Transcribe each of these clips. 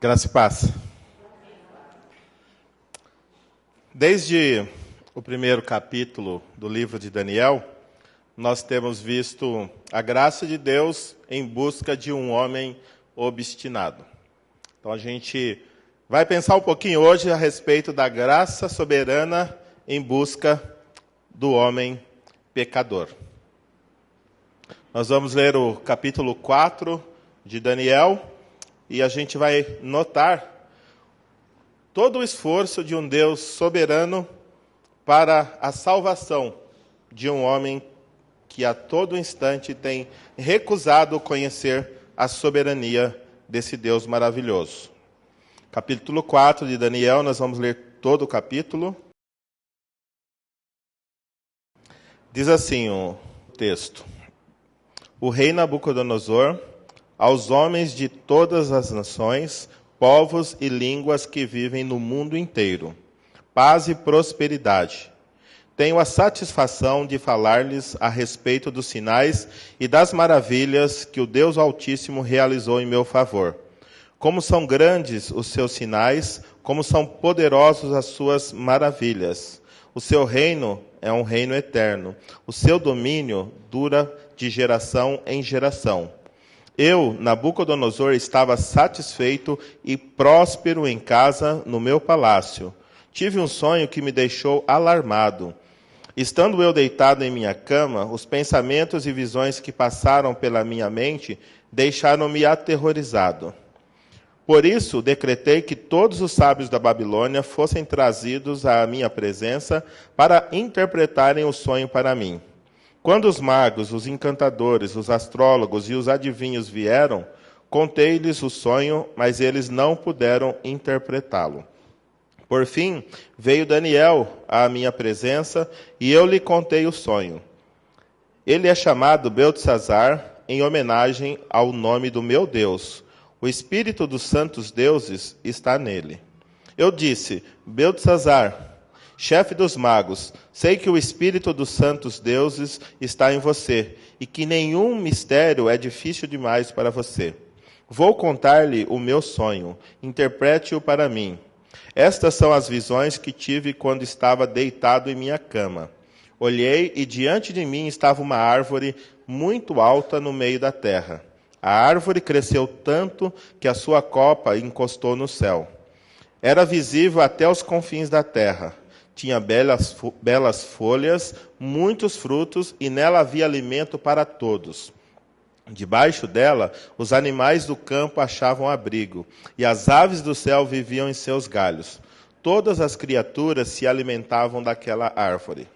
Graça e paz. Desde o primeiro capítulo do livro de Daniel, nós temos visto a graça de Deus em busca de um homem obstinado. Então a gente vai pensar um pouquinho hoje a respeito da graça soberana em busca do homem pecador. Nós vamos ler o capítulo 4 de Daniel e a gente vai notar todo o esforço de um Deus soberano para a salvação de um homem que a todo instante tem recusado conhecer a soberania desse Deus maravilhoso. Capítulo 4 de Daniel, nós vamos ler todo o capítulo. Diz assim o texto: O rei Nabucodonosor, aos homens de todas as nações, povos e línguas que vivem no mundo inteiro, paz e prosperidade. Tenho a satisfação de falar-lhes a respeito dos sinais e das maravilhas que o Deus Altíssimo realizou em meu favor. Como são grandes os seus sinais, como são poderosos as suas maravilhas. O seu reino é um reino eterno. O seu domínio dura de geração em geração. Eu, Nabucodonosor, estava satisfeito e próspero em casa no meu palácio. Tive um sonho que me deixou alarmado. Estando eu deitado em minha cama, os pensamentos e visões que passaram pela minha mente deixaram-me aterrorizado. Por isso, decretei que todos os sábios da Babilônia fossem trazidos à minha presença para interpretarem o sonho para mim. Quando os magos, os encantadores, os astrólogos e os adivinhos vieram, contei-lhes o sonho, mas eles não puderam interpretá-lo. Por fim, veio Daniel à minha presença e eu lhe contei o sonho. Ele é chamado Beltesazar, em homenagem ao nome do meu Deus. O espírito dos santos deuses está nele. Eu disse: Beltesazar, chefe dos magos, sei que o espírito dos santos deuses está em você e que nenhum mistério é difícil demais para você. Vou contar-lhe o meu sonho. Interprete-o para mim. Estas são as visões que tive quando estava deitado em minha cama. Olhei e diante de mim estava uma árvore muito alta no meio da terra. A árvore cresceu tanto que a sua copa encostou no céu. Era visível até os confins da terra. Tinha belas folhas, muitos frutos, e nela havia alimento para todos. Debaixo dela, os animais do campo achavam abrigo, e as aves do céu viviam em seus galhos. Todas as criaturas se alimentavam daquela árvore.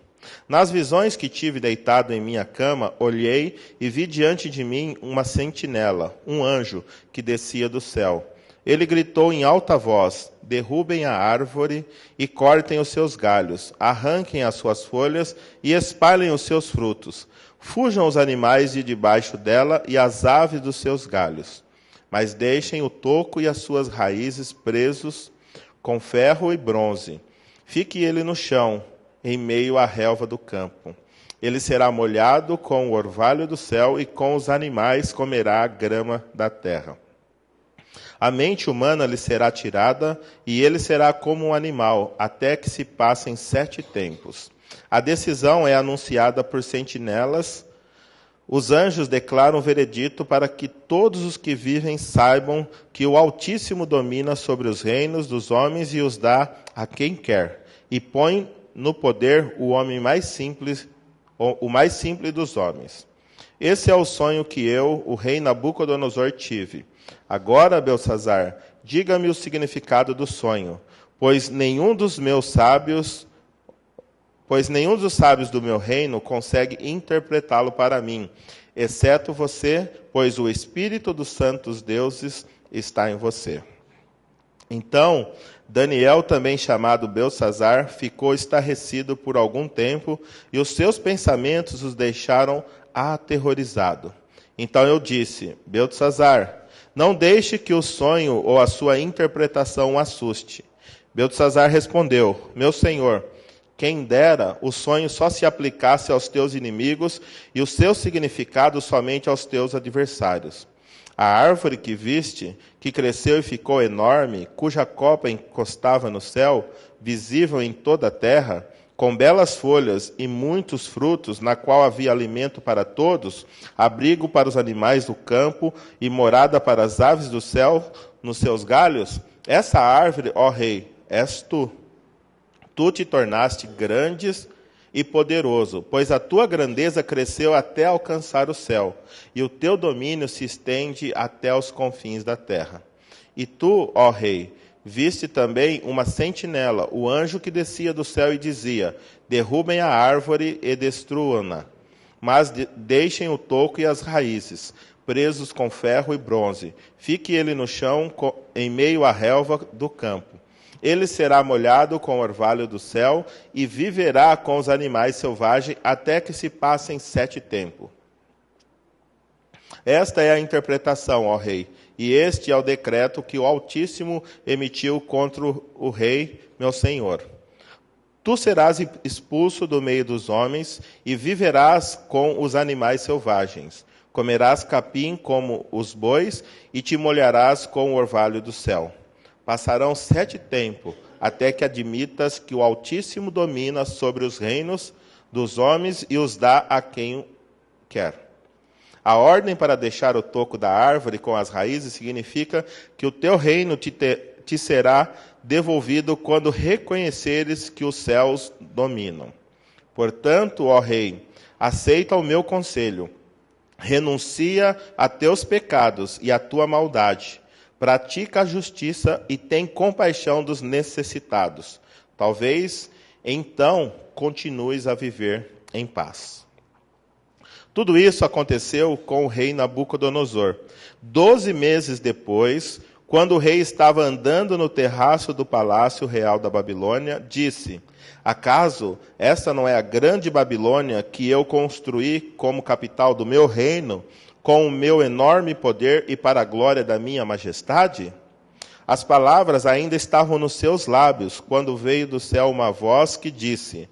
Nas visões que tive deitado em minha cama, olhei e vi diante de mim uma sentinela, um anjo, que descia do céu. Ele gritou em alta voz: derrubem a árvore e cortem os seus galhos, arranquem as suas folhas e espalhem os seus frutos. Fujam os animais de debaixo dela e as aves dos seus galhos. Mas deixem o toco e as suas raízes presos com ferro e bronze. Fique ele no chão, em meio à relva do campo. Ele será molhado com o orvalho do céu e com os animais comerá a grama da terra. A mente humana lhe será tirada, e ele será como um animal, até que se passem 7 tempos. A decisão é anunciada por sentinelas. Os anjos declaram o veredito para que todos os que vivem saibam que o Altíssimo domina sobre os reinos dos homens e os dá a quem quer, e põe no poder o homem mais simples, o mais simples dos homens. Esse é o sonho que eu, o rei Nabucodonosor, tive. Agora, Beltesazar, diga-me o significado do sonho, pois nenhum dos sábios do meu reino consegue interpretá-lo para mim, exceto você, pois o espírito dos santos deuses está em você. Então, Daniel, também chamado Beltesazar, ficou estarrecido por algum tempo, e os seus pensamentos os deixaram aterrorizado. Então eu disse: Beltesazar, não deixe que o sonho ou a sua interpretação o assuste. Beltesazar respondeu: meu senhor, quem dera o sonho só se aplicasse aos teus inimigos e o seu significado somente aos teus adversários. A árvore que viste, que cresceu e ficou enorme, cuja copa encostava no céu, visível em toda a terra, com belas folhas e muitos frutos, na qual havia alimento para todos, abrigo para os animais do campo e morada para as aves do céu nos seus galhos? Essa árvore, ó rei, és tu. Tu te tornaste grandes e poderoso, pois a tua grandeza cresceu até alcançar o céu, e o teu domínio se estende até os confins da terra. E tu, ó rei, viste também uma sentinela, o anjo que descia do céu e dizia: derrubem a árvore e destruam-na, mas deixem o toco e as raízes, presos com ferro e bronze. Fique ele no chão, em meio à relva do campo. Ele será molhado com o orvalho do céu e viverá com os animais selvagens até que se passem 7 tempos. Esta é a interpretação, ó rei, e este é o decreto que o Altíssimo emitiu contra o rei, meu senhor. Tu serás expulso do meio dos homens e viverás com os animais selvagens. Comerás capim como os bois e te molharás com o orvalho do céu. Passarão 7 tempos, até que admitas que o Altíssimo domina sobre os reinos dos homens e os dá a quem quer. A ordem para deixar o toco da árvore com as raízes significa que o teu reino te será devolvido quando reconheceres que os céus dominam. Portanto, ó rei, aceita o meu conselho. Renuncia a teus pecados e a tua maldade. Pratica a justiça e tem compaixão dos necessitados. Talvez, então, continues a viver em paz. Tudo isso aconteceu com o rei Nabucodonosor. 12 meses depois, quando o rei estava andando no terraço do palácio real da Babilônia, disse: acaso esta não é a grande Babilônia que eu construí como capital do meu reino, com o meu enorme poder e para a glória da minha majestade? As palavras ainda estavam nos seus lábios, quando veio do céu uma voz que disse: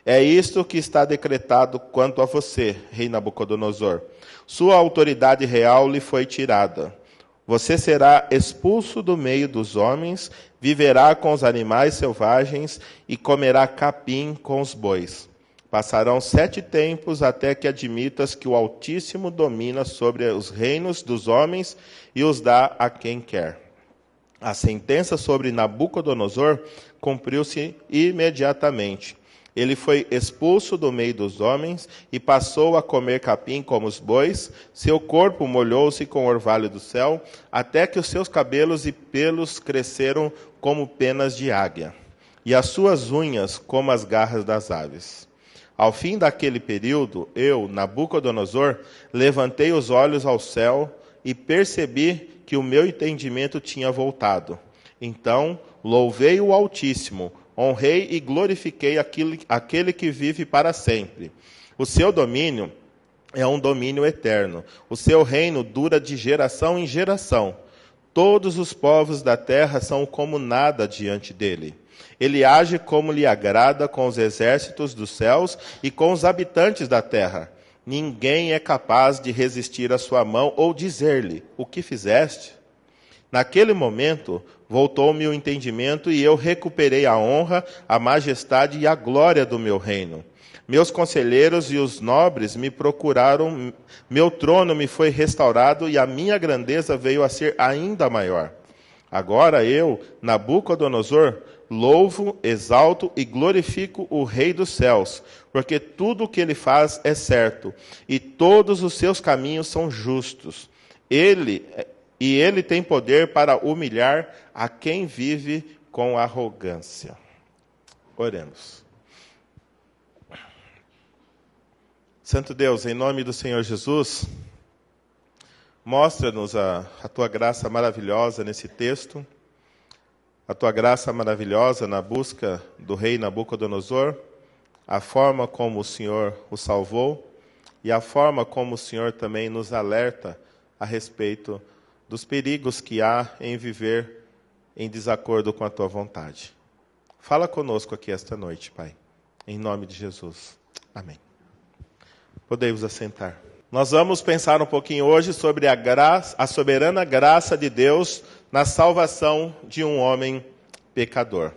é isto que está decretado quanto a você, rei Nabucodonosor. Sua autoridade real lhe foi tirada. Você será expulso do meio dos homens, viverá com os animais selvagens e comerá capim com os bois. Passarão 7 tempos até que admitas que o Altíssimo domina sobre os reinos dos homens e os dá a quem quer. A sentença sobre Nabucodonosor cumpriu-se imediatamente. Ele foi expulso do meio dos homens e passou a comer capim como os bois. Seu corpo molhou-se com o orvalho do céu, até que os seus cabelos e pelos cresceram como penas de águia, e as suas unhas como as garras das aves. Ao fim daquele período, eu, Nabucodonosor, levantei os olhos ao céu e percebi que o meu entendimento tinha voltado. Então, louvei o Altíssimo, honrei e glorifiquei aquele que vive para sempre. O seu domínio é um domínio eterno. O seu reino dura de geração em geração. Todos os povos da terra são como nada diante dele. Ele age como lhe agrada com os exércitos dos céus e com os habitantes da terra. Ninguém é capaz de resistir à sua mão ou dizer-lhe: o que fizeste? Naquele momento, voltou-me o entendimento e eu recuperei a honra, a majestade e a glória do meu reino. Meus conselheiros e os nobres me procuraram, meu trono me foi restaurado e a minha grandeza veio a ser ainda maior. Agora eu, Nabucodonosor, louvo, exalto e glorifico o Rei dos céus, porque tudo o que ele faz é certo e todos os seus caminhos são justos. Ele tem poder para humilhar a quem vive com arrogância. Oremos. Santo Deus, em nome do Senhor Jesus, mostra-nos a Tua graça maravilhosa nesse texto, a Tua graça maravilhosa na busca do rei Nabucodonosor, a forma como o Senhor o salvou e a forma como o Senhor também nos alerta a respeito dos perigos que há em viver em desacordo com a Tua vontade. Fala conosco aqui esta noite, Pai, em nome de Jesus. Amém. Podemos assentar. Nós vamos pensar um pouquinho hoje sobre a soberana graça de Deus na salvação de um homem pecador.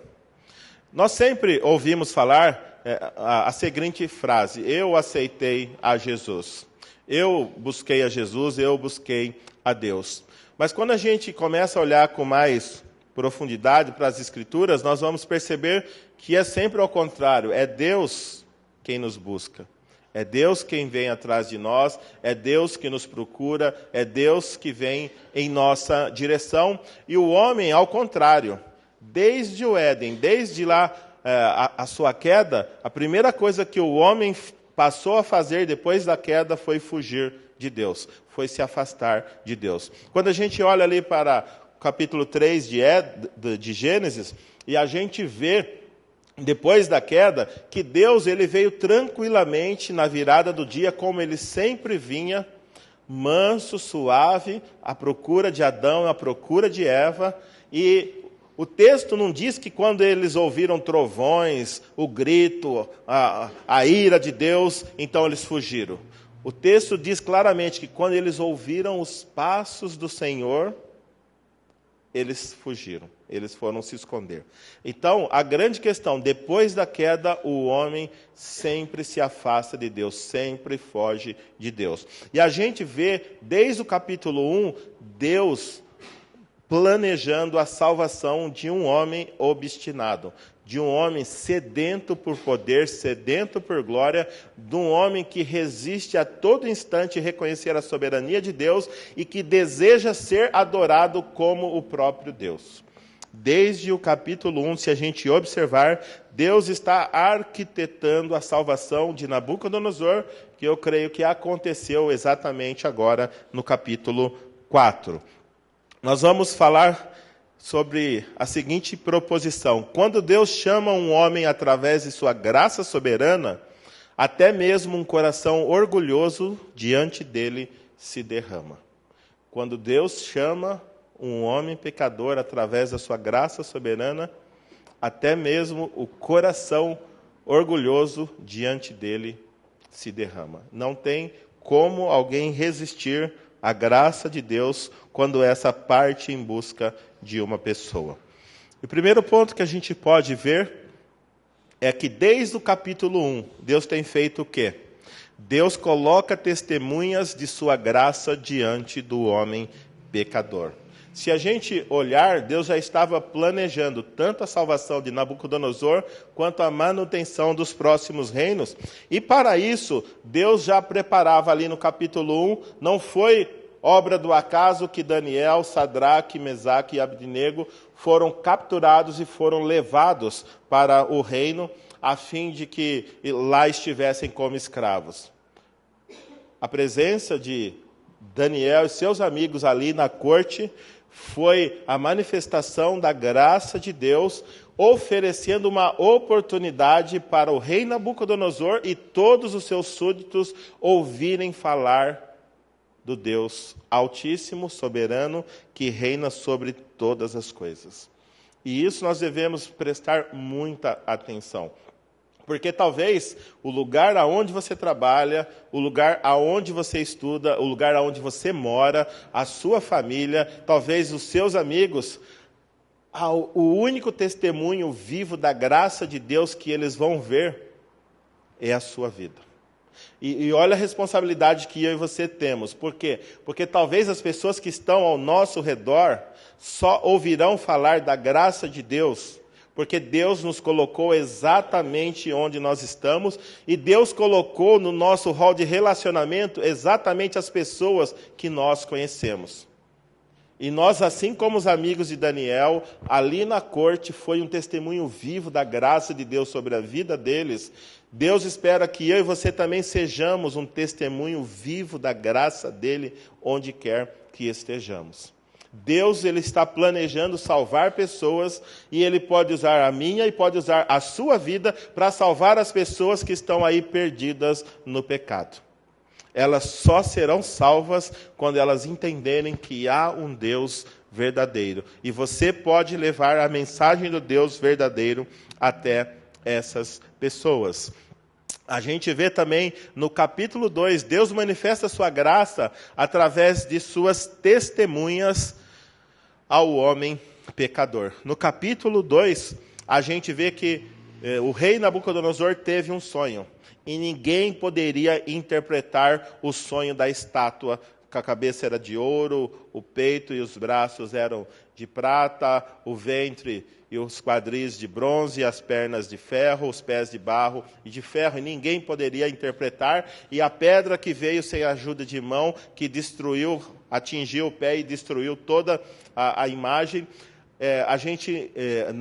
Nós sempre ouvimos falar a seguinte frase: eu aceitei a Jesus. Eu busquei a Jesus, eu busquei a Deus. Mas quando a gente começa a olhar com mais profundidade para as Escrituras, nós vamos perceber que é sempre ao contrário. É Deus quem nos busca. É Deus quem vem atrás de nós, é Deus que nos procura, é Deus que vem em nossa direção. E o homem, ao contrário, desde o Éden, desde lá a sua queda, a primeira coisa que o homem passou a fazer depois da queda foi fugir de Deus, foi se afastar de Deus. Quando a gente olha ali para o capítulo 3 de Gênesis, e a gente vê, depois da queda, que Deus ele veio tranquilamente na virada do dia, como ele sempre vinha, manso, suave, à procura de Adão, à procura de Eva. E o texto não diz que quando eles ouviram trovões, o grito, a ira de Deus, então eles fugiram. O texto diz claramente que quando eles ouviram os passos do Senhor, eles fugiram, eles foram se esconder. Então, a grande questão, depois da queda, o homem sempre se afasta de Deus, sempre foge de Deus. E a gente vê, desde o capítulo 1, Deus planejando a salvação de um homem obstinado, de um homem sedento por poder, sedento por glória, de um homem que resiste a todo instante reconhecer a soberania de Deus e que deseja ser adorado como o próprio Deus. Desde o capítulo 1, se a gente observar, Deus está arquitetando a salvação de Nabucodonosor, que eu creio que aconteceu exatamente agora no capítulo 4. Nós vamos falar sobre a seguinte proposição: quando Deus chama um homem através de sua graça soberana, até mesmo um coração orgulhoso diante dele se derrama. Quando Deus chama um homem pecador através da sua graça soberana, até mesmo o coração orgulhoso diante dele se derrama. Não tem como alguém resistir à graça de Deus quando essa parte em busca de uma pessoa. O primeiro ponto que a gente pode ver é que desde o capítulo 1, Deus tem feito o quê? Deus coloca testemunhas de sua graça diante do homem pecador. Se a gente olhar, Deus já estava planejando tanto a salvação de Nabucodonosor quanto a manutenção dos próximos reinos. E para isso, Deus já preparava ali no capítulo 1, não foi obra do acaso que Daniel, Sadraque, Mesaque e Abdenego foram capturados e foram levados para o reino, a fim de que lá estivessem como escravos. A presença de Daniel e seus amigos ali na corte foi a manifestação da graça de Deus, oferecendo uma oportunidade para o rei Nabucodonosor e todos os seus súditos ouvirem falar do Deus Altíssimo, soberano, que reina sobre todas as coisas. E isso nós devemos prestar muita atenção. Porque talvez o lugar aonde você trabalha, o lugar aonde você estuda, o lugar aonde você mora, a sua família, talvez os seus amigos, o único testemunho vivo da graça de Deus que eles vão ver é a sua vida. E olha a responsabilidade que eu e você temos. Por quê? Porque talvez as pessoas que estão ao nosso redor só ouvirão falar da graça de Deus, porque Deus nos colocou exatamente onde nós estamos, e Deus colocou no nosso hall de relacionamento exatamente as pessoas que nós conhecemos. E nós, assim como os amigos de Daniel, ali na corte foi um testemunho vivo da graça de Deus sobre a vida deles. Deus espera que eu e você também sejamos um testemunho vivo da graça dele, onde quer que estejamos. Deus ele está planejando salvar pessoas, e ele pode usar a minha e pode usar a sua vida para salvar as pessoas que estão aí perdidas no pecado. Elas só serão salvas quando elas entenderem que há um Deus verdadeiro. E você pode levar a mensagem do Deus verdadeiro até essas pessoas. A gente vê também no capítulo 2, Deus manifesta a sua graça através de suas testemunhas ao homem pecador. No capítulo 2, a gente vê que o rei Nabucodonosor teve um sonho, e ninguém poderia interpretar o sonho da estátua, que a cabeça era de ouro, o peito e os braços eram de prata, o ventre e os quadris de bronze, as pernas de ferro, os pés de barro e de ferro, e ninguém poderia interpretar, e a pedra que veio sem ajuda de mão, que atingiu o pé e destruiu toda a imagem.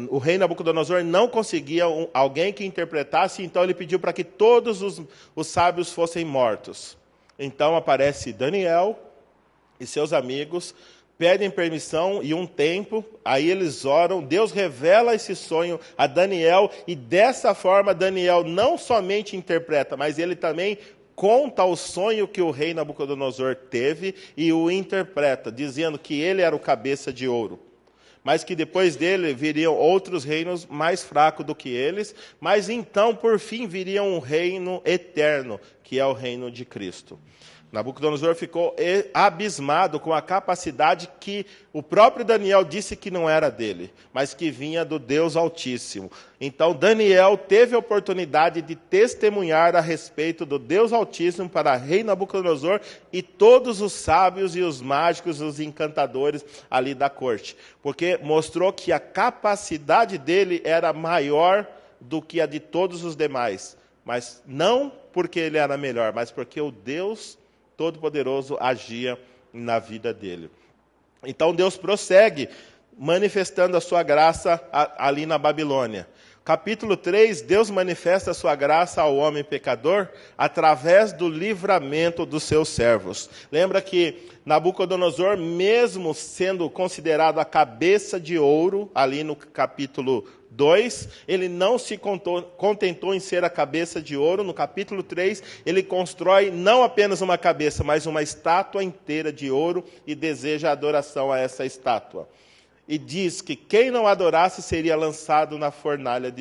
O rei Nabucodonosor não conseguia alguém que interpretasse, então ele pediu para que todos os sábios fossem mortos. Então aparece Daniel e seus amigos, pedem permissão e um tempo, aí eles oram, Deus revela esse sonho a Daniel, e dessa forma Daniel não somente interpreta, mas ele também conta o sonho que o rei Nabucodonosor teve e o interpreta, dizendo que ele era o cabeça de ouro, mas que depois dele viriam outros reinos mais fracos do que eles, mas então, por fim, viria um reino eterno, que é o reino de Cristo. Nabucodonosor ficou abismado com a capacidade que o próprio Daniel disse que não era dele, mas que vinha do Deus Altíssimo. Então Daniel teve a oportunidade de testemunhar a respeito do Deus Altíssimo para rei Nabucodonosor e todos os sábios e os mágicos, os encantadores ali da corte, porque mostrou que a capacidade dele era maior do que a de todos os demais, mas não porque ele era melhor, mas porque o Deus Todo-Poderoso agia na vida dele. Então Deus prossegue manifestando a sua graça ali na Babilônia. Capítulo 3, Deus manifesta a sua graça ao homem pecador através do livramento dos seus servos. Lembra que Nabucodonosor, mesmo sendo considerado a cabeça de ouro, ali no capítulo 2, ele não se contentou em ser a cabeça de ouro. No capítulo 3, ele constrói não apenas uma cabeça, mas uma estátua inteira de ouro e deseja adoração a essa estátua. E diz que quem não adorasse seria lançado na fornalha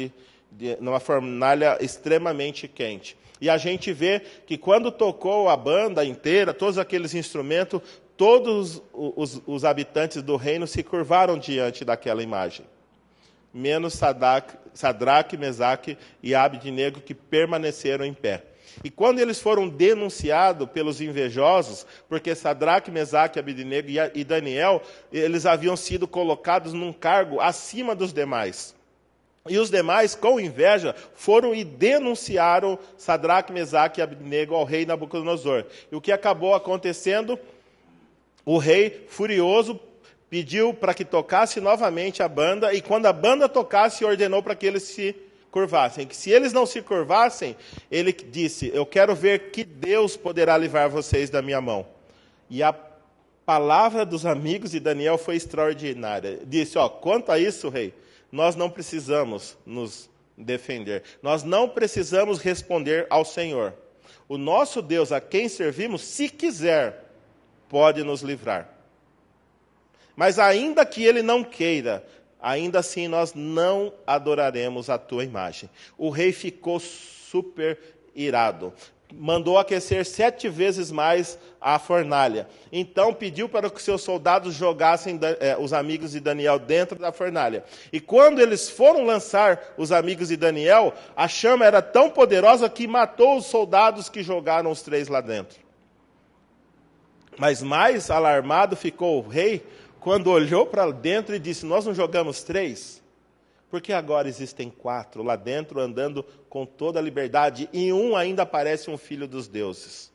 numa fornalha extremamente quente. E a gente vê que quando tocou a banda inteira, todos aqueles instrumentos, todos os habitantes do reino se curvaram diante daquela imagem. Menos Sadraque, Mesaque e Abednego, que permaneceram em pé. E quando eles foram denunciados pelos invejosos, porque Sadraque, Mesaque, Abednego e Daniel, eles haviam sido colocados num cargo acima dos demais. E os demais, com inveja, foram e denunciaram Sadraque, Mesaque e Abednego ao rei Nabucodonosor. E o que acabou acontecendo? O rei, furioso, pediu para que tocasse novamente a banda, e quando a banda tocasse, ordenou para que eles se curvassem. Que se eles não se curvassem, ele disse: eu quero ver que Deus poderá livrar vocês da minha mão. E a palavra dos amigos de Daniel foi extraordinária. Disse: quanto a isso, rei, nós não precisamos nos defender. Nós não precisamos responder ao Senhor. O nosso Deus, a quem servimos, se quiser, pode nos livrar. Mas ainda que ele não queira, ainda assim nós não adoraremos a tua imagem. O rei ficou super irado. Mandou aquecer 7 vezes mais a fornalha. Então pediu para que seus soldados jogassem os amigos de Daniel dentro da fornalha. E quando eles foram lançar os amigos de Daniel, a chama era tão poderosa que matou os soldados que jogaram os 3 lá dentro. Mas mais alarmado ficou o rei quando olhou para dentro e disse: nós não jogamos 3? Porque agora existem 4 lá dentro, andando com toda a liberdade, e um ainda parece um filho dos deuses.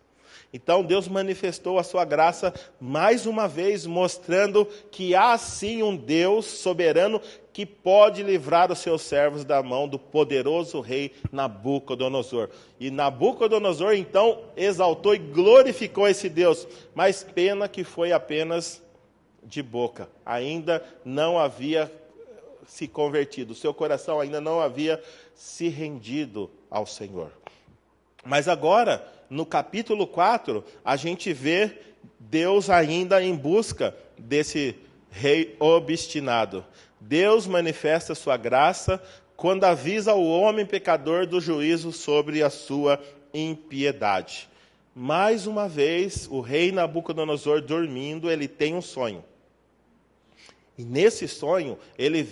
Então Deus manifestou a sua graça mais uma vez, mostrando que há sim um Deus soberano que pode livrar os seus servos da mão do poderoso rei Nabucodonosor. E Nabucodonosor então exaltou e glorificou esse Deus, mas pena que foi apenas de boca, ainda não havia se convertido, seu coração ainda não havia se rendido ao Senhor. Mas agora, no capítulo 4, a gente vê Deus ainda em busca desse rei obstinado. Deus manifesta sua graça quando avisa o homem pecador do juízo sobre a sua impiedade. Mais uma vez, o rei Nabucodonosor, dormindo, ele tem um sonho. E nesse sonho, ele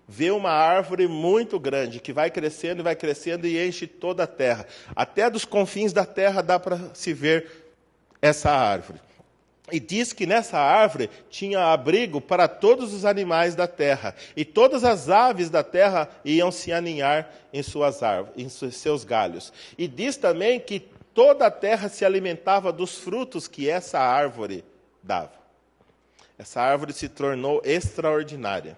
vê uma árvore muito grande, que vai crescendo e enche toda a terra. Até dos confins da terra dá para se ver essa árvore. E diz que nessa árvore tinha abrigo para todos os animais da terra. E todas as aves da terra iam se aninhar em suas árvores, em seus galhos. E diz também que toda a terra se alimentava dos frutos que essa árvore dava. Essa árvore se tornou extraordinária.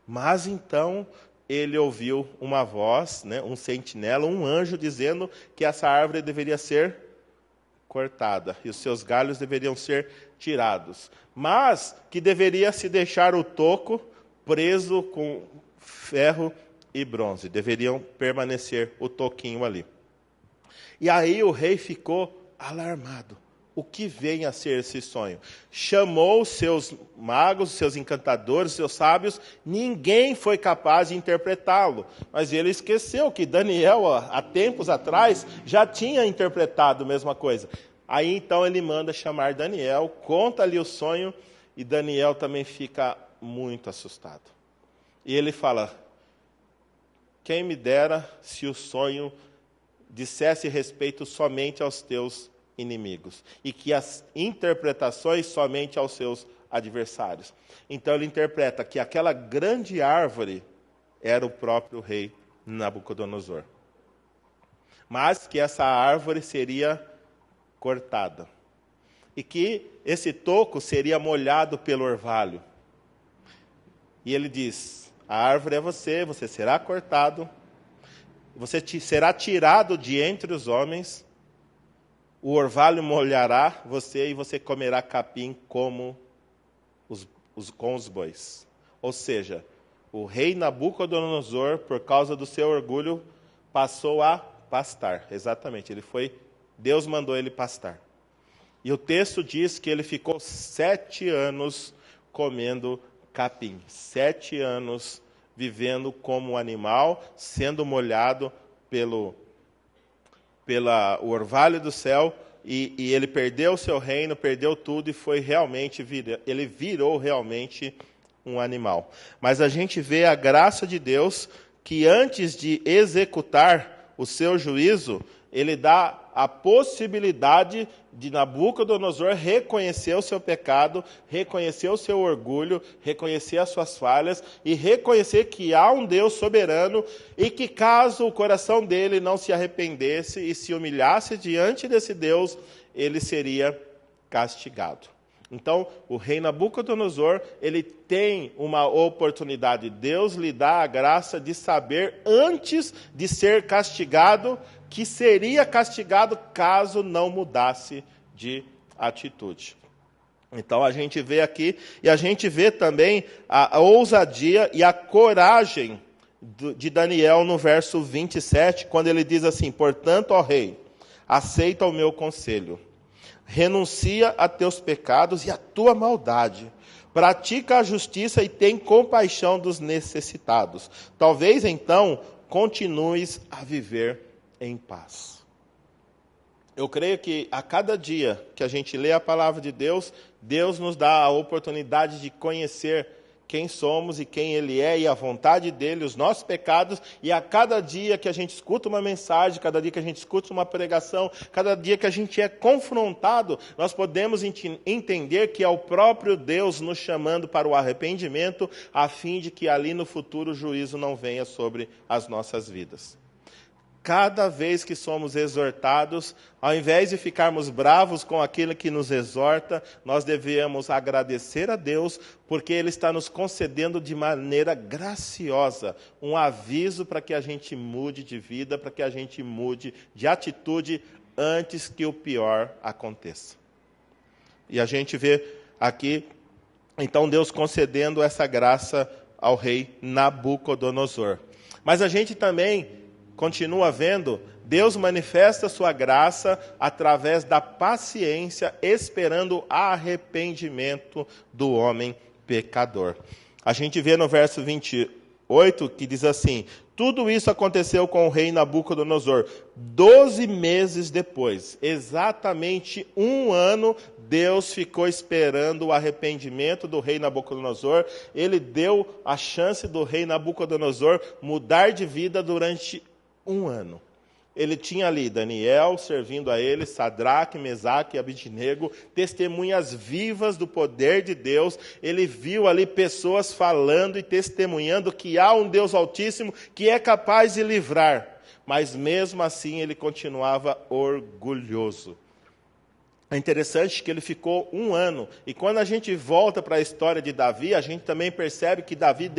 Mas então ele ouviu uma voz, um sentinela, um anjo, dizendo que essa árvore deveria ser cortada e os seus galhos deveriam ser tirados, mas que deveria se deixar o toco preso com ferro e bronze, deveriam permanecer o toquinho ali. E aí o rei ficou alarmado. O que vem a ser esse sonho? Chamou os seus magos, os seus encantadores, os seus sábios, ninguém foi capaz de interpretá-lo. Mas ele esqueceu que Daniel, há tempos atrás, já tinha interpretado a mesma coisa. Aí então ele manda chamar Daniel, conta-lhe o sonho, e Daniel também fica muito assustado. E ele fala: quem me dera se o sonho dissesse respeito somente aos teus inimigos, e que as interpretações somente aos seus adversários. Então ele interpreta que aquela grande árvore era o próprio rei Nabucodonosor. Mas que essa árvore seria cortada. E que esse toco seria molhado pelo orvalho. E ele diz: a árvore é você, você será cortado, você será tirado de entre os homens, o orvalho molhará você e você comerá capim como com os bois. Ou seja, o rei Nabucodonosor, por causa do seu orgulho, passou a pastar. Exatamente, Deus mandou ele pastar. E o texto diz que ele ficou 7 anos comendo capim. 7 anos vivendo como um animal, sendo molhado pelo orvalho do céu, e ele perdeu o seu reino, perdeu tudo, e ele virou realmente um animal. Mas a gente vê a graça de Deus, que antes de executar o seu juízo, ele dá a possibilidade de Nabucodonosor reconhecer o seu pecado, reconhecer o seu orgulho, reconhecer as suas falhas e reconhecer que há um Deus soberano e que, caso o coração dele não se arrependesse e se humilhasse diante desse Deus, ele seria castigado. Então, o rei Nabucodonosor, ele tem uma oportunidade. Deus lhe dá a graça de saber, antes de ser castigado, que seria castigado caso não mudasse de atitude. Então a gente vê aqui, e a gente vê também a ousadia e a coragem de Daniel no verso 27, quando ele diz assim: portanto, ó rei, aceita o meu conselho, renuncia a teus pecados e a tua maldade, pratica a justiça e tem compaixão dos necessitados. Talvez então continues a viver em paz. Eu creio que a cada dia que a gente lê a palavra de Deus, Deus nos dá a oportunidade de conhecer quem somos e quem Ele é, e a vontade dEle, os nossos pecados, e a cada dia que a gente escuta uma mensagem, cada dia que a gente escuta uma pregação, cada dia que a gente é confrontado, nós podemos entender que é o próprio Deus nos chamando para o arrependimento, a fim de que ali no futuro o juízo não venha sobre as nossas vidas. Cada vez que somos exortados, ao invés de ficarmos bravos com aquele que nos exorta, nós devemos agradecer a Deus, porque Ele está nos concedendo de maneira graciosa um aviso para que a gente mude de vida, para que a gente mude de atitude antes que o pior aconteça. E a gente vê aqui, então, Deus concedendo essa graça ao rei Nabucodonosor. Mas a gente também continua vendo, Deus manifesta sua graça através da paciência, esperando arrependimento do homem pecador. A gente vê no verso 8, que diz assim: tudo isso aconteceu com o rei Nabucodonosor 12 meses depois. Exatamente um ano, Deus ficou esperando o arrependimento do rei Nabucodonosor. Ele deu a chance do rei Nabucodonosor mudar de vida durante um ano. Ele tinha ali Daniel servindo a ele, Sadraque, Mesaque e Abednego, testemunhas vivas do poder de Deus. Ele viu ali pessoas falando e testemunhando que há um Deus Altíssimo que é capaz de livrar. Mas mesmo assim ele continuava orgulhoso. É interessante que ele ficou um ano. E quando a gente volta para a história de Davi, a gente também percebe que Davi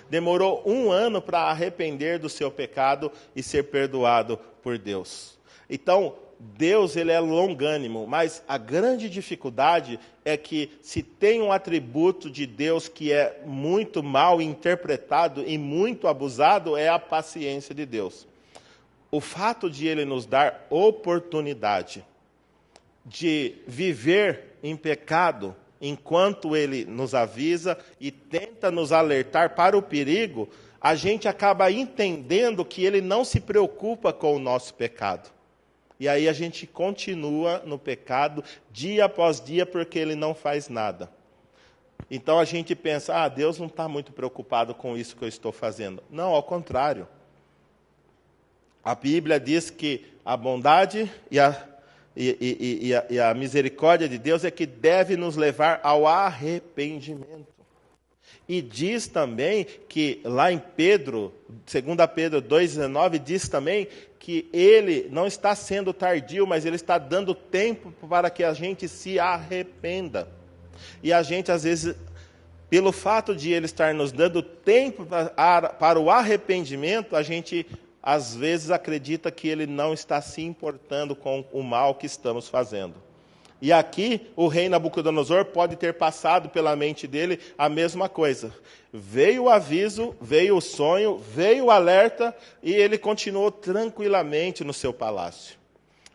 demorou um ano para arrepender do seu pecado e ser perdoado por Deus. Então, Deus ele é longânimo, mas a grande dificuldade é que se tem um atributo de Deus que é muito mal interpretado e muito abusado, é a paciência de Deus. O fato de ele nos dar oportunidade de viver em pecado, enquanto ele nos avisa e tenta nos alertar para o perigo, a gente acaba entendendo que ele não se preocupa com o nosso pecado. E aí a gente continua no pecado dia após dia porque ele não faz nada. Então a gente pensa, Deus não está muito preocupado com isso que eu estou fazendo. Não, ao contrário. A Bíblia diz que a bondade e a misericórdia de Deus é que deve nos levar ao arrependimento. E diz também que lá em Pedro, 2 Pedro 2,19, diz também que ele não está sendo tardio, mas ele está dando tempo para que a gente se arrependa. E a gente, às vezes, pelo fato de ele estar nos dando tempo para o arrependimento, a gente às vezes acredita que ele não está se importando com o mal que estamos fazendo. E aqui o rei Nabucodonosor pode ter passado pela mente dele a mesma coisa. Veio o aviso, veio o sonho, veio o alerta e ele continuou tranquilamente no seu palácio.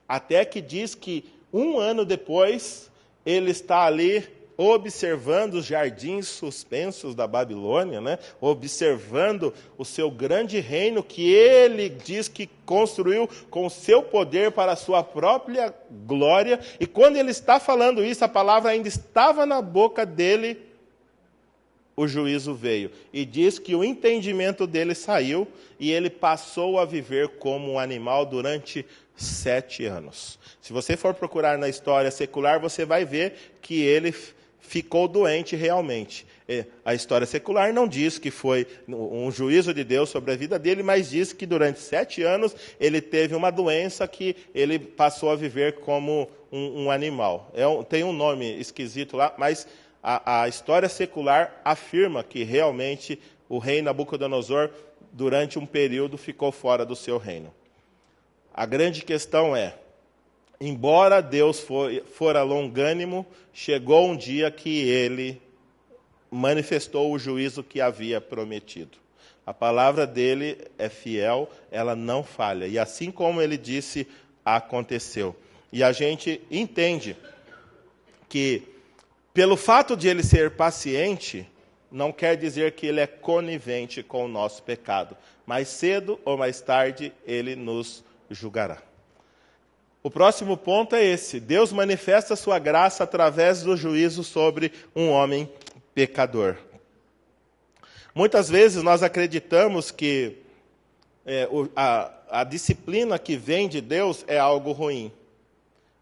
Até que diz que um ano depois ele está ali observando os jardins suspensos da Babilônia, né? Observando o seu grande reino que ele diz que construiu com o seu poder para a sua própria glória. E quando ele está falando isso, a palavra ainda estava na boca dele, o juízo veio. E diz que o entendimento dele saiu e ele passou a viver como um animal durante 7 anos. Se você for procurar na história secular, você vai ver que ele ficou doente realmente. A história secular não diz que foi um juízo de Deus sobre a vida dele, mas diz que durante 7 anos ele teve uma doença que ele passou a viver como um animal. Tem um nome esquisito lá, mas a história secular afirma que realmente o rei Nabucodonosor, durante um período, ficou fora do seu reino. A grande questão é, embora Deus fora longânimo, chegou um dia que ele manifestou o juízo que havia prometido. A palavra dele é fiel, ela não falha. E assim como ele disse, aconteceu. E a gente entende que, pelo fato de ele ser paciente, não quer dizer que ele é conivente com o nosso pecado. Mais cedo ou mais tarde, ele nos julgará. O próximo ponto é esse: Deus manifesta a sua graça através do juízo sobre um homem pecador. Muitas vezes nós acreditamos que a disciplina que vem de Deus é algo ruim.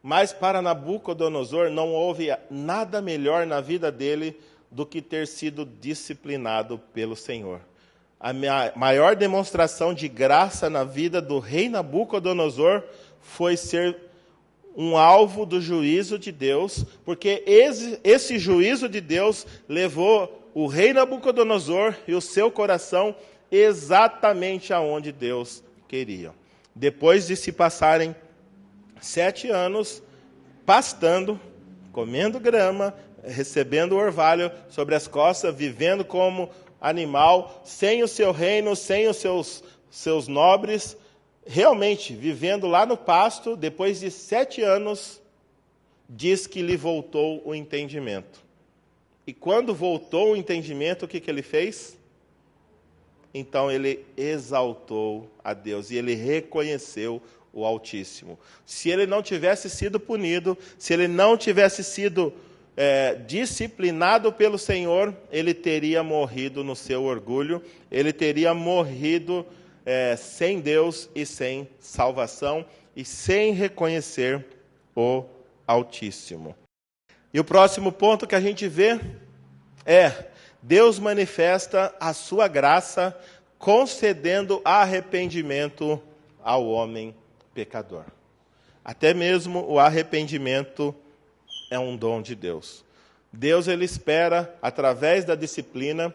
Mas para Nabucodonosor não houve nada melhor na vida dele do que ter sido disciplinado pelo Senhor. A maior demonstração de graça na vida do rei Nabucodonosor foi ser um alvo do juízo de Deus, porque esse juízo de Deus levou o rei Nabucodonosor e o seu coração exatamente aonde Deus queria. Depois de se passarem 7 anos pastando, comendo grama, recebendo orvalho sobre as costas, vivendo como animal, sem o seu reino, sem os seus nobres, realmente, vivendo lá no pasto, depois de 7 anos, diz que lhe voltou o entendimento. E quando voltou o entendimento, o que ele fez? então ele exaltou a Deus e ele reconheceu o Altíssimo. Se ele não tivesse sido punido, se ele não tivesse sido disciplinado pelo Senhor, ele teria morrido no seu orgulho, ele teria morrido sem Deus e sem salvação e sem reconhecer o Altíssimo. E o próximo ponto que a gente vê é: Deus manifesta a sua graça concedendo arrependimento ao homem pecador. Até mesmo o arrependimento é um dom de Deus. Deus, ele espera, através da disciplina,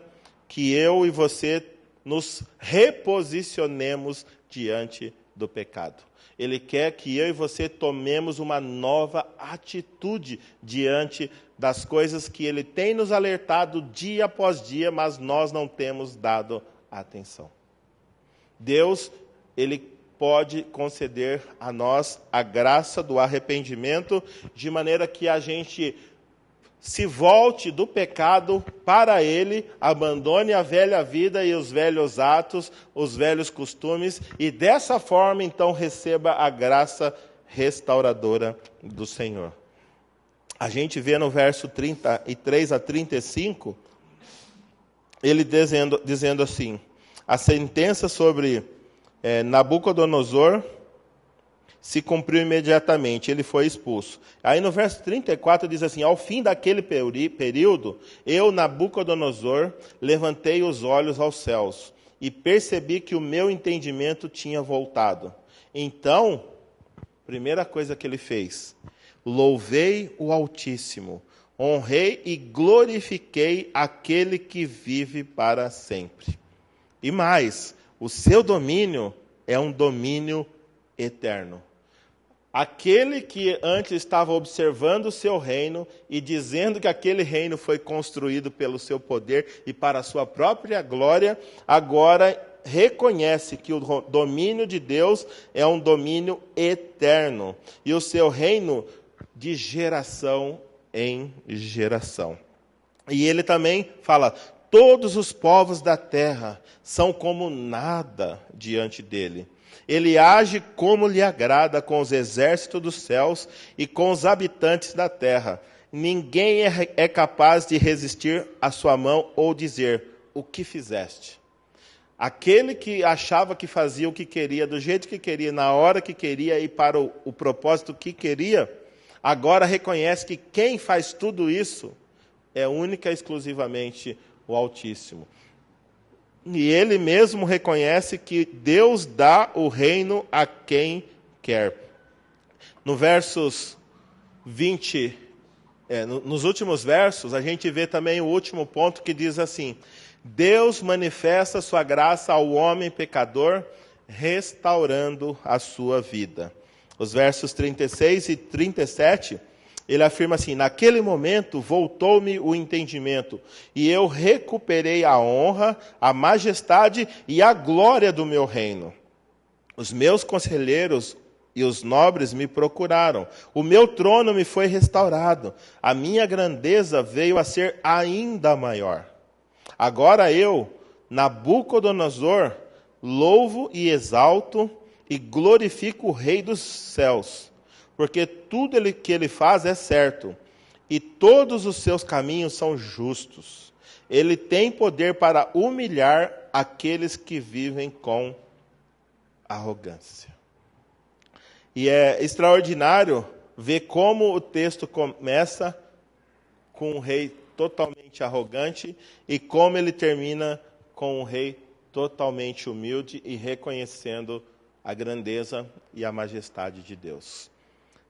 que eu e você nos reposicionemos diante do pecado. Ele quer que eu e você tomemos uma nova atitude diante das coisas que ele tem nos alertado dia após dia, mas nós não temos dado atenção. Deus, ele pode conceder a nós a graça do arrependimento, de maneira que a gente se volte do pecado para ele, abandone a velha vida e os velhos atos, os velhos costumes, e dessa forma, então, receba a graça restauradora do Senhor. A gente vê no verso 33 a 35, ele dizendo assim: a sentença sobre Nabucodonosor se cumpriu imediatamente, ele foi expulso. Aí no verso 34 diz assim: ao fim daquele período, eu, Nabucodonosor, levantei os olhos aos céus e percebi que o meu entendimento tinha voltado. Então, primeira coisa que ele fez: louvei o Altíssimo, honrei e glorifiquei aquele que vive para sempre. E mais, o seu domínio é um domínio eterno. Aquele que antes estava observando o seu reino e dizendo que aquele reino foi construído pelo seu poder e para a sua própria glória, agora reconhece que o domínio de Deus é um domínio eterno e o seu reino de geração em geração. E ele também fala: todos os povos da terra são como nada diante dele. Ele age como lhe agrada com os exércitos dos céus e com os habitantes da terra. Ninguém é capaz de resistir à sua mão ou dizer: o que fizeste? Aquele que achava que fazia o que queria, do jeito que queria, na hora que queria e para o propósito que queria, agora reconhece que quem faz tudo isso é única e exclusivamente o Altíssimo. E ele mesmo reconhece que Deus dá o reino a quem quer. No versos 20, nos últimos versos, a gente vê também o último ponto que diz assim: Deus manifesta sua graça ao homem pecador, restaurando a sua vida. Os versos 36 e 37, ele afirma assim: naquele momento voltou-me o entendimento, e eu recuperei a honra, a majestade e a glória do meu reino. Os meus conselheiros e os nobres me procuraram, o meu trono me foi restaurado, a minha grandeza veio a ser ainda maior. Agora eu, Nabucodonosor, louvo e exalto e glorifico o Rei dos céus, porque tudo que ele faz é certo, e todos os seus caminhos são justos. Ele tem poder para humilhar aqueles que vivem com arrogância. E é extraordinário ver como o texto começa com um rei totalmente arrogante e como ele termina com um rei totalmente humilde e reconhecendo a grandeza e a majestade de Deus.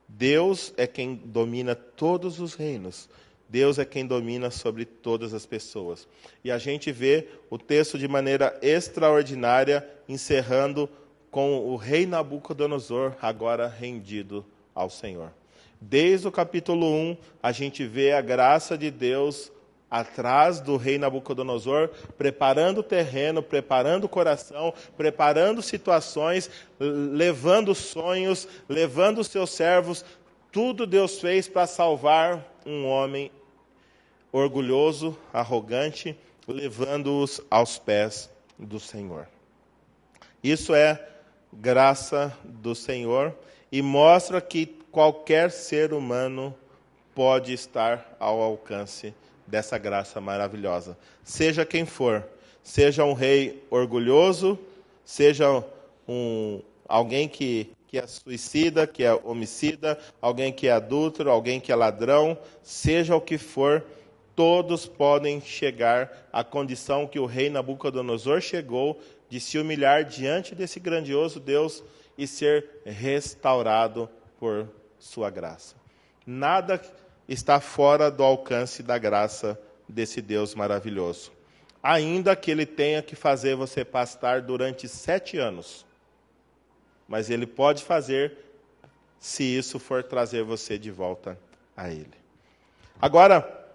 Deus é quem domina todos os reinos. Deus é quem domina sobre todas as pessoas. E a gente vê o texto de maneira extraordinária, encerrando com o rei Nabucodonosor agora rendido ao Senhor. Desde o capítulo 1, a gente vê a graça de Deus atrás do rei Nabucodonosor, preparando o terreno, preparando o coração, preparando situações, levando sonhos, levando os seus servos. Tudo Deus fez para salvar um homem orgulhoso, arrogante, levando-os aos pés do Senhor. Isso é graça do Senhor e mostra que qualquer ser humano pode estar ao alcance dessa graça maravilhosa. Seja quem for, seja um rei orgulhoso, seja alguém que é suicida, que é homicida, alguém que é adúltero, alguém que é ladrão, seja o que for, todos podem chegar à condição que o rei Nabucodonosor chegou, de se humilhar diante desse grandioso Deus e ser restaurado por sua graça. Nada está fora do alcance da graça desse Deus maravilhoso. Ainda que ele tenha que fazer você pastar durante 7 anos. Mas ele pode fazer se isso for trazer você de volta a ele. Agora,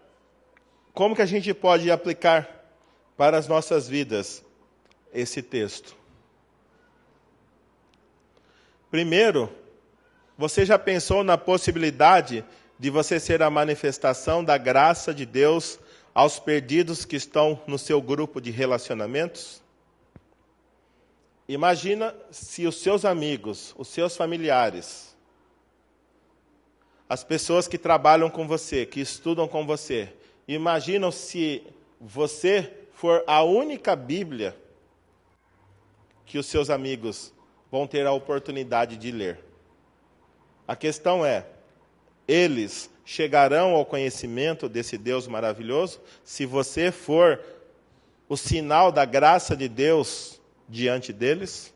como que a gente pode aplicar para as nossas vidas esse texto? Primeiro, você já pensou na possibilidade de você ser a manifestação da graça de Deus aos perdidos que estão no seu grupo de relacionamentos? Imagina se os seus amigos, os seus familiares, as pessoas que trabalham com você, que estudam com você, imaginam se você for a única Bíblia que os seus amigos vão ter a oportunidade de ler. A questão é, eles chegarão ao conhecimento desse Deus maravilhoso se você for o sinal da graça de Deus diante deles?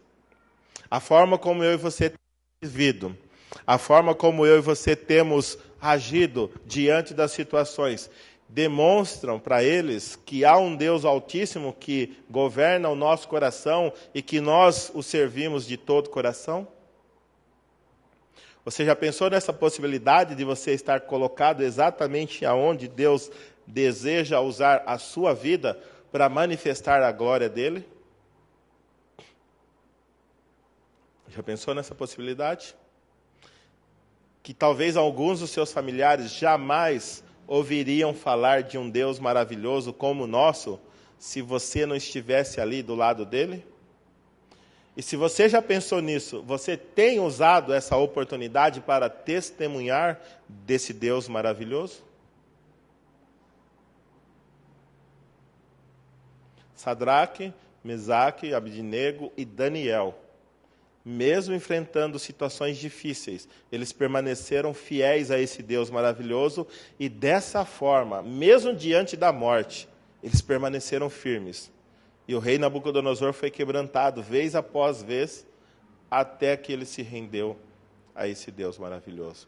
A forma como eu e você temos vivido, a forma como eu e você temos agido diante das situações, demonstram para eles que há um Deus altíssimo que governa o nosso coração e que nós o servimos de todo o coração? Você já pensou nessa possibilidade de você estar colocado exatamente aonde Deus deseja usar a sua vida para manifestar a glória dele? Já pensou nessa possibilidade? Que talvez alguns dos seus familiares jamais ouviriam falar de um Deus maravilhoso como o nosso, se você não estivesse ali do lado dele? E se você já pensou nisso, você tem usado essa oportunidade para testemunhar desse Deus maravilhoso? Sadraque, Mesaque, Abednego e Daniel, mesmo enfrentando situações difíceis, eles permaneceram fiéis a esse Deus maravilhoso e dessa forma, mesmo diante da morte, eles permaneceram firmes. E o rei Nabucodonosor foi quebrantado vez após vez, até que ele se rendeu a esse Deus maravilhoso.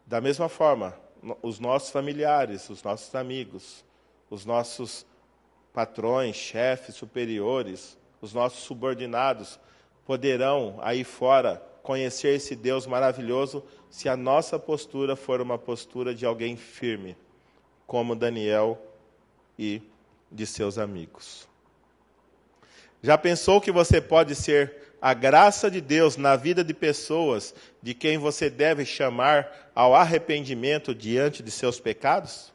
Da mesma forma, os nossos familiares, os nossos amigos, os nossos patrões, chefes, superiores, os nossos subordinados, poderão, aí fora, conhecer esse Deus maravilhoso se a nossa postura for uma postura de alguém firme, como Daniel e de seus amigos. Já pensou que você pode ser a graça de Deus na vida de pessoas de quem você deve chamar ao arrependimento diante de seus pecados?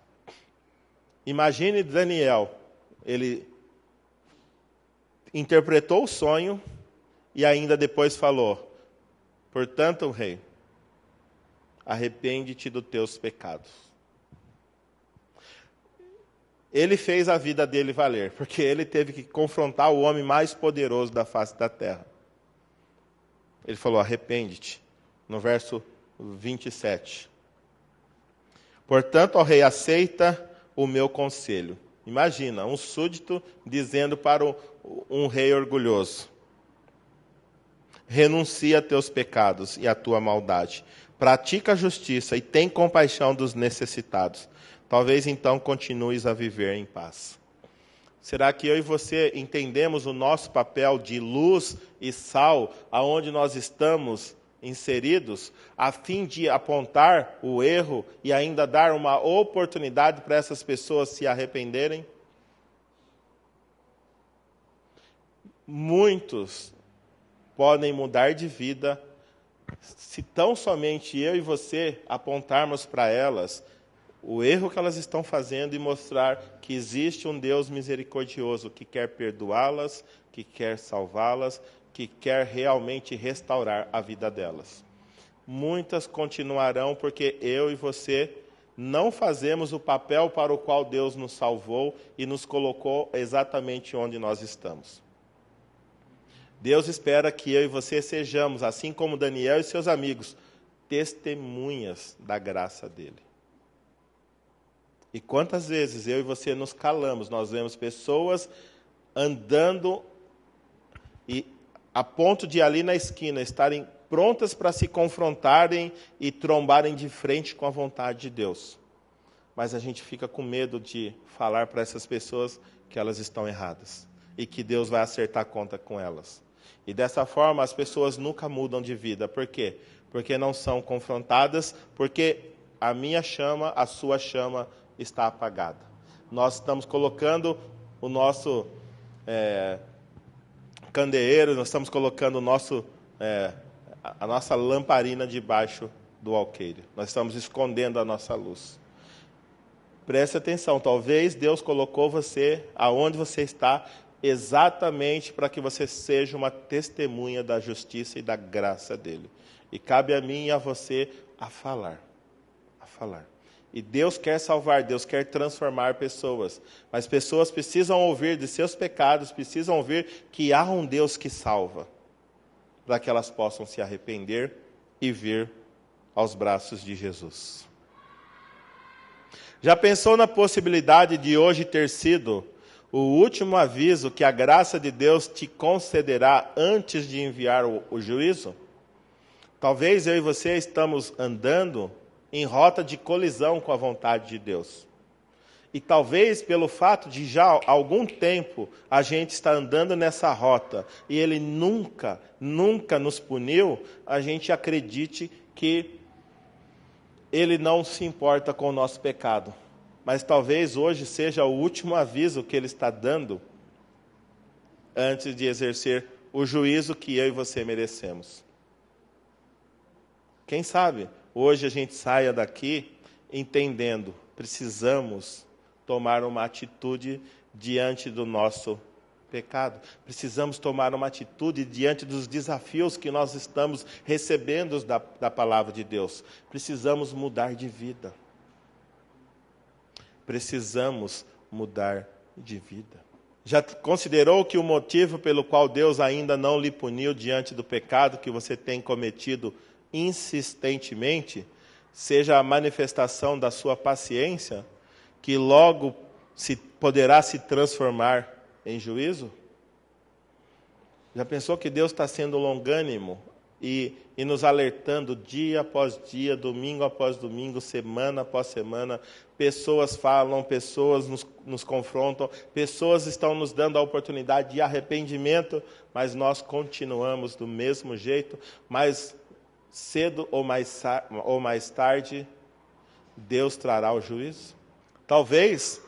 Imagine Daniel, ele interpretou o sonho e ainda depois falou: portanto, rei, arrepende-te dos teus pecados. Ele fez a vida dele valer, porque ele teve que confrontar o homem mais poderoso da face da terra. Ele falou: arrepende-te, no verso 27. Portanto, ó rei, aceita o meu conselho. Imagina, um súdito dizendo para um rei orgulhoso: renuncia a teus pecados e a tua maldade. Pratica a justiça e tem compaixão dos necessitados. Talvez então continues a viver em paz. Será que eu e você entendemos o nosso papel de luz e sal, aonde nós estamos inseridos, a fim de apontar o erro e ainda dar uma oportunidade para essas pessoas se arrependerem? Muitos podem mudar de vida se tão somente eu e você apontarmos para elas o erro que elas estão fazendo e mostrar que existe um Deus misericordioso que quer perdoá-las, que quer salvá-las, que quer realmente restaurar a vida delas. Muitas continuarão porque eu e você não fazemos o papel para o qual Deus nos salvou e nos colocou exatamente onde nós estamos. Deus espera que eu e você sejamos, assim como Daniel e seus amigos, testemunhas da graça dele. E quantas vezes eu e você nos calamos, nós vemos pessoas andando e a ponto de ali na esquina estarem prontas para se confrontarem e trombarem de frente com a vontade de Deus. Mas a gente fica com medo de falar para essas pessoas que elas estão erradas e que Deus vai acertar a conta com elas. E dessa forma as pessoas nunca mudam de vida. Por quê? Porque não são confrontadas, porque a minha chama, a sua chama está apagada. Nós estamos colocando o nosso candeeiro, nós estamos colocando a nossa lamparina debaixo do alqueire. Nós estamos escondendo a nossa luz. Preste atenção, talvez Deus colocou você aonde você está exatamente para que você seja uma testemunha da justiça e da graça dele. E cabe a mim e a você a falar. E Deus quer salvar, Deus quer transformar pessoas. Mas pessoas precisam ouvir de seus pecados, precisam ouvir que há um Deus que salva, para que elas possam se arrepender e vir aos braços de Jesus. Já pensou na possibilidade de hoje ter sido o último aviso que a graça de Deus te concederá antes de enviar o juízo? Talvez eu e você estamos andando em rota de colisão com a vontade de Deus. E talvez pelo fato de já há algum tempo a gente está andando nessa rota e Ele nunca nos puniu, a gente acredite que Ele não se importa com o nosso pecado. Mas talvez hoje seja o último aviso que Ele está dando antes de exercer o juízo que eu e você merecemos. Quem sabe hoje a gente saia daqui entendendo, precisamos tomar uma atitude diante do nosso pecado. Precisamos tomar uma atitude diante dos desafios que nós estamos recebendo da palavra de Deus. Precisamos mudar de vida. Precisamos mudar de vida. Já considerou que o motivo pelo qual Deus ainda não lhe puniu diante do pecado que você tem cometido insistentemente seja a manifestação da sua paciência, que logo poderá se transformar em juízo? Já pensou que Deus está sendo longânimo e nos alertando dia após dia, domingo após domingo, semana após semana? Pessoas falam, pessoas nos confrontam, pessoas estão nos dando a oportunidade de arrependimento, mas nós continuamos do mesmo jeito. Mas cedo ou mais tarde, Deus trará o juízo. Talvez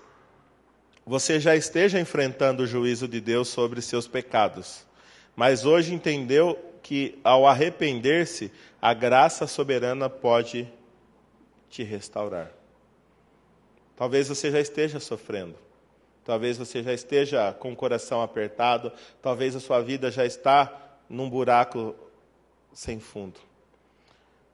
você já esteja enfrentando o juízo de Deus sobre seus pecados, mas hoje entendeu que, ao arrepender-se, a graça soberana pode te restaurar. Talvez você já esteja sofrendo, talvez você já esteja com o coração apertado, talvez a sua vida já está num buraco sem fundo.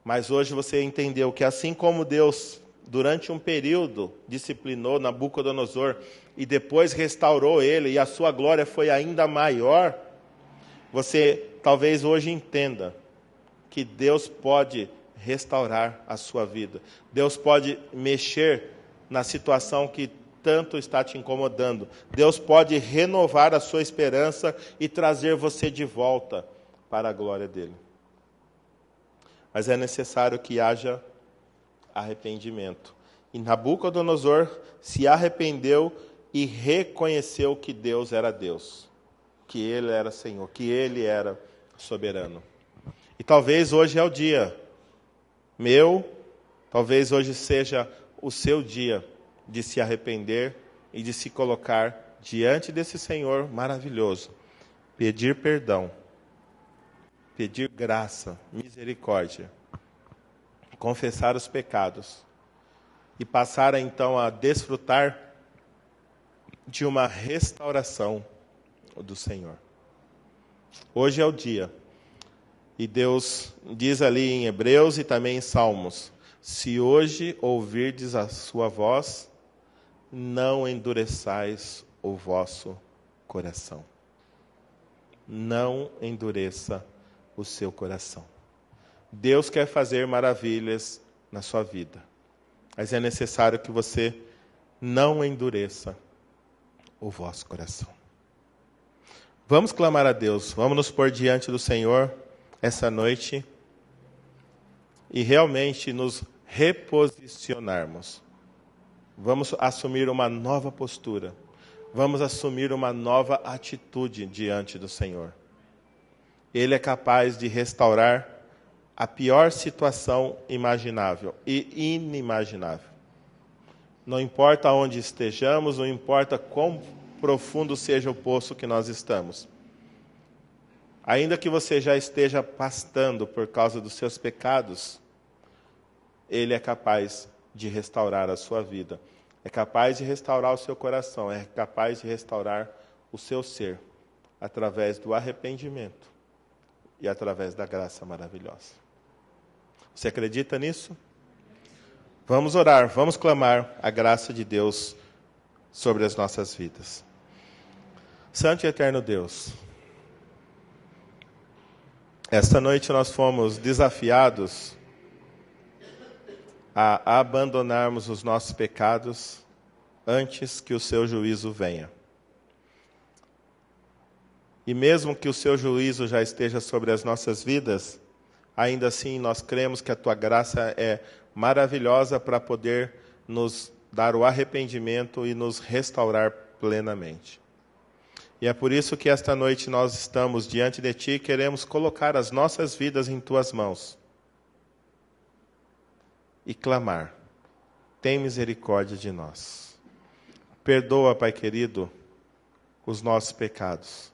Mas hoje você entendeu que assim como Deus, durante um período, disciplinou Nabucodonosor e depois restaurou ele e a sua glória foi ainda maior, você talvez hoje entenda que Deus pode restaurar a sua vida. Deus pode mexer na situação que tanto está te incomodando. Deus pode renovar a sua esperança e trazer você de volta para a glória dele. Mas é necessário que haja arrependimento. E Nabucodonosor se arrependeu e reconheceu que Deus era Deus, que Ele era Senhor, que Ele era soberano. E talvez hoje é o dia meu, talvez hoje seja o seu dia de se arrepender e de se colocar diante desse Senhor maravilhoso, pedir perdão, pedir graça, misericórdia, confessar os pecados e passar então a desfrutar de uma restauração do Senhor. Hoje é o dia. E Deus diz ali em Hebreus e também em Salmos: se hoje ouvirdes a sua voz, não endureçais o vosso coração. Não endureça o seu coração. Deus quer fazer maravilhas na sua vida, mas é necessário que você não endureça o vosso coração. Vamos clamar a Deus, vamos nos pôr diante do Senhor essa noite e realmente nos reposicionarmos. Vamos assumir uma nova postura, vamos assumir uma nova atitude diante do Senhor. Ele é capaz de restaurar a pior situação imaginável e inimaginável. Não importa onde estejamos, não importa quão profundo seja o poço que nós estamos. Ainda que você já esteja pastando por causa dos seus pecados, Ele é capaz de restaurar a sua vida. É capaz de restaurar o seu coração, é capaz de restaurar o seu ser, através do arrependimento e através da graça maravilhosa. Você acredita nisso? Vamos orar, vamos clamar a graça de Deus sobre as nossas vidas. Santo e eterno Deus, esta noite nós fomos desafiados a abandonarmos os nossos pecados antes que o seu juízo venha. E mesmo que o seu juízo já esteja sobre as nossas vidas, ainda assim nós cremos que a tua graça é maravilhosa para poder nos dar o arrependimento e nos restaurar plenamente. E é por isso que esta noite nós estamos diante de Ti e queremos colocar as nossas vidas em Tuas mãos. E clamar: tem misericórdia de nós. Perdoa, Pai querido, os nossos pecados.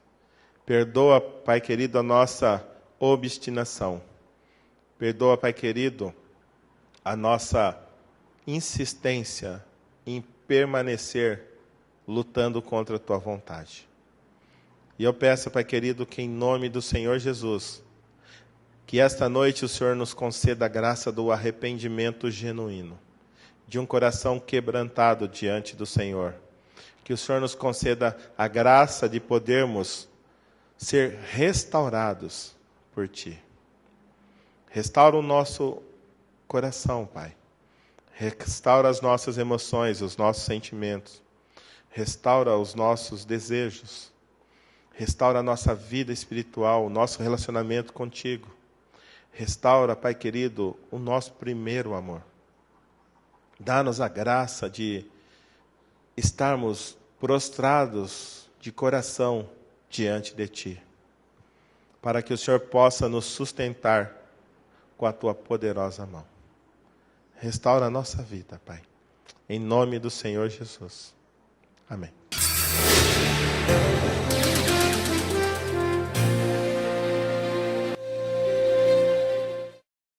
Perdoa, Pai querido, a nossa obstinação. Perdoa, Pai querido, a nossa insistência em permanecer lutando contra a Tua vontade. E eu peço, Pai querido, que em nome do Senhor Jesus, que esta noite o Senhor nos conceda a graça do arrependimento genuíno, de um coração quebrantado diante do Senhor. Que o Senhor nos conceda a graça de podermos ser restaurados por Ti. Restaura o nosso coração, Pai. Restaura as nossas emoções, os nossos sentimentos. Restaura os nossos desejos. Restaura a nossa vida espiritual, o nosso relacionamento contigo. Restaura, Pai querido, o nosso primeiro amor. Dá-nos a graça de estarmos prostrados de coração diante de Ti, para que o Senhor possa nos sustentar com a Tua poderosa mão. Restaura a nossa vida, Pai. Em nome do Senhor Jesus. Amém.